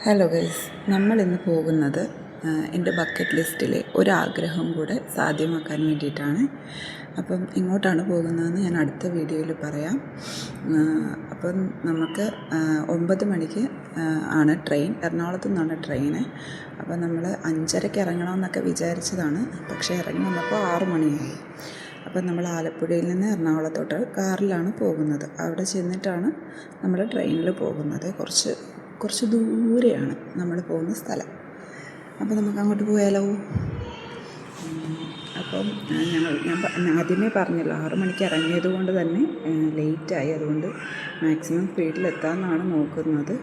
Hello guys, നമ്മളിന്ന് പോകുന്നത് എൻ്റെ ബക്കറ്റ് ലിസ്റ്റിലെ ഒരാഗ്രഹം കൂടെ സാധ്യമാക്കാൻ വേണ്ടിയിട്ടാണ്. അപ്പം എങ്ങോട്ടാണ് പോകുന്നതെന്ന് ഞാൻ അടുത്ത വീഡിയോയിൽ പറയാം. അപ്പം നമുക്ക് 9 മണിക്ക് ആണ് ട്രെയിൻ, എറണാകുളത്തു നിന്നാണ് ട്രെയിന്. അപ്പം നമ്മൾ 5:30 ഇറങ്ങണമെന്നൊക്കെ വിചാരിച്ചതാണ്, പക്ഷേ ഇറങ്ങി വന്നപ്പോൾ 6 മണിയായി. അപ്പം നമ്മൾ ആലപ്പുഴയിൽ നിന്ന് എറണാകുളത്തോട്ട് കാറിലാണ് പോകുന്നത്. അവിടെ ചെന്നിട്ടാണ് നമ്മൾ ട്രെയിനിൽ പോകുന്നത്. കുറച്ച് ദൂരെയാണ് നമ്മൾ പോകുന്ന സ്ഥലം. അപ്പോൾ നമുക്ക് അങ്ങോട്ട് പോയാലോ? അപ്പം ഞാൻ ആദ്യമേ പറഞ്ഞല്ലോ, 6 മണിക്ക് ഇറങ്ങിയത് കൊണ്ട് തന്നെ ലേറ്റായി. അതുകൊണ്ട് മാക്സിമം സ്പീഡിലെത്താമെന്നാണ് നോക്കുന്നത്.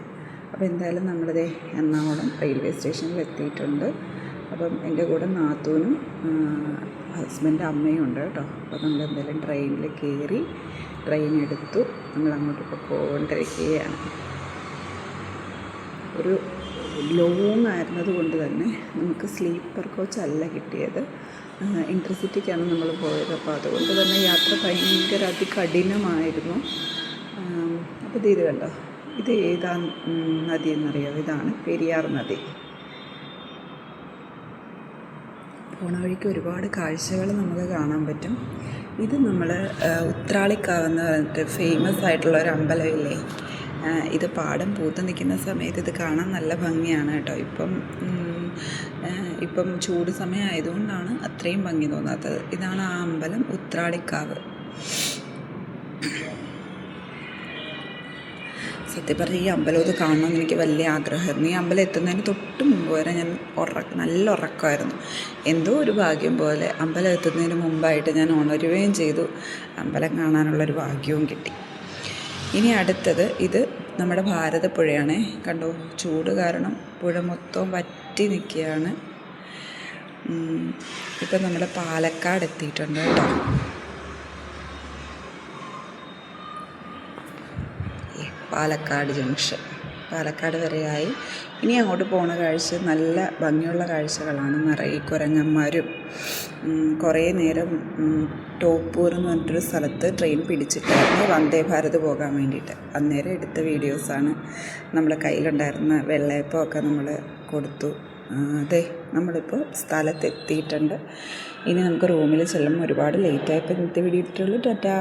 അപ്പോൾ എന്തായാലും നമ്മളിതേ എറണാകുളം റെയിൽവേ സ്റ്റേഷനിൽ എത്തിയിട്ടുണ്ട്. അപ്പം എൻ്റെ കൂടെ നാത്തൂനും ഹസ്ബൻഡ് അമ്മയും ഉണ്ട് കേട്ടോ. അപ്പോൾ നമ്മൾ എന്തായാലും ട്രെയിനിൽ കയറി, ട്രെയിൻ എടുത്തു, നമ്മളങ്ങോട്ട് പോയിക്കൊണ്ടിരിക്കുകയാണ്. ഒരു ലോങ് ആയിരുന്നത് കൊണ്ട് തന്നെ നമുക്ക് സ്ലീപ്പർ കോച്ച് അല്ല കിട്ടിയത്, ഇൻ്റർസിറ്റിക്കാണ് നമ്മൾ പോയത്. അപ്പോൾ അതുകൊണ്ട് തന്നെ യാത്ര ഭയങ്കര അതികഠിനമായിരുന്നു. അപ്പോൾ ഇത് കണ്ടോ, ഇത് ഏതാ നദി എന്നറിയാം? ഇതാണ് പെരിയാർ നദി. പോണ വഴിക്ക് ഒരുപാട് കാഴ്ചകൾ നമുക്ക് കാണാൻ പറ്റും. ഇത് നമ്മൾ ഉത്രാളിക്കാവ് എന്ന് പറഞ്ഞിട്ട് ഫേമസ് ആയിട്ടുള്ള ഒരു അമ്പലമില്ലേ, ഇത് പാടം പൂത്ത് നിൽക്കുന്ന സമയത്ത് ഇത് കാണാൻ നല്ല ഭംഗിയാണ് കേട്ടോ. ഇപ്പം ചൂട് സമയം ആയതുകൊണ്ടാണ് അത്രയും ഭംഗി തോന്നാത്തത്. ഇതാണ് ആ അമ്പലം, ഉത്രാളിക്കാവ്. സത്യം പറഞ്ഞാൽ ഈ അമ്പലം ഇത് കാണണമെന്ന് എനിക്ക് വലിയ ആഗ്രഹമായിരുന്നു. ഈ അമ്പലം എത്തുന്നതിന് തൊട്ട് മുമ്പ് വരെ ഞാൻ നല്ല ഉറക്കമായിരുന്നു. എന്തോ ഒരു ഭാഗ്യം പോലെ അമ്പലം എത്തുന്നതിന് മുമ്പായിട്ട് ഞാൻ ഉണരുകയും ചെയ്തു. അമ്പലം കാണാനുള്ളൊരു ഭാഗ്യവും കിട്ടി. ഇനി അടുത്തത് ഇത് നമ്മുടെ ഭാരതപ്പുഴയാണ്. കണ്ടോ, ചൂട് കാരണം പുഴ മൊത്തം വറ്റി നിൽക്കുകയാണ്. ഇപ്പം നമ്മൾ പാലക്കാട് എത്തിയിട്ടുണ്ട് കേട്ടോ. പാലക്കാട് ജംഗ്ഷൻ, പാലക്കാട് വരെയായി. ഇനി അങ്ങോട്ട് പോകുന്ന കാഴ്ച നല്ല ഭംഗിയുള്ള കാഴ്ചകളാണ്. നിറയെ കുരങ്ങന്മാരും. കുറേ നേരം ടോപ്പൂർ എന്ന് പറഞ്ഞിട്ടൊരു സ്ഥലത്ത് ട്രെയിൻ പിടിച്ചിട്ടായിരുന്നു വന്ദേ ഭാരത് പോകാൻ വേണ്ടിയിട്ട്. അന്നേരം എടുത്ത വീഡിയോസാണ്. നമ്മുടെ കയ്യിലുണ്ടായിരുന്ന വെള്ളയപ്പമൊക്കെ നമ്മൾ കൊടുത്തു. അതെ, നമ്മളിപ്പോൾ സ്ഥലത്തെത്തിയിട്ടുണ്ട്. ഇനി നമുക്ക് റൂമിൽ ചെല്ലുമ്പോൾ ഒരുപാട് ലേറ്റായപ്പോൾ ഇന്നത്തെ വീഡിയോ ഇട്ടുള്ളൂ. ടാറ്റാ.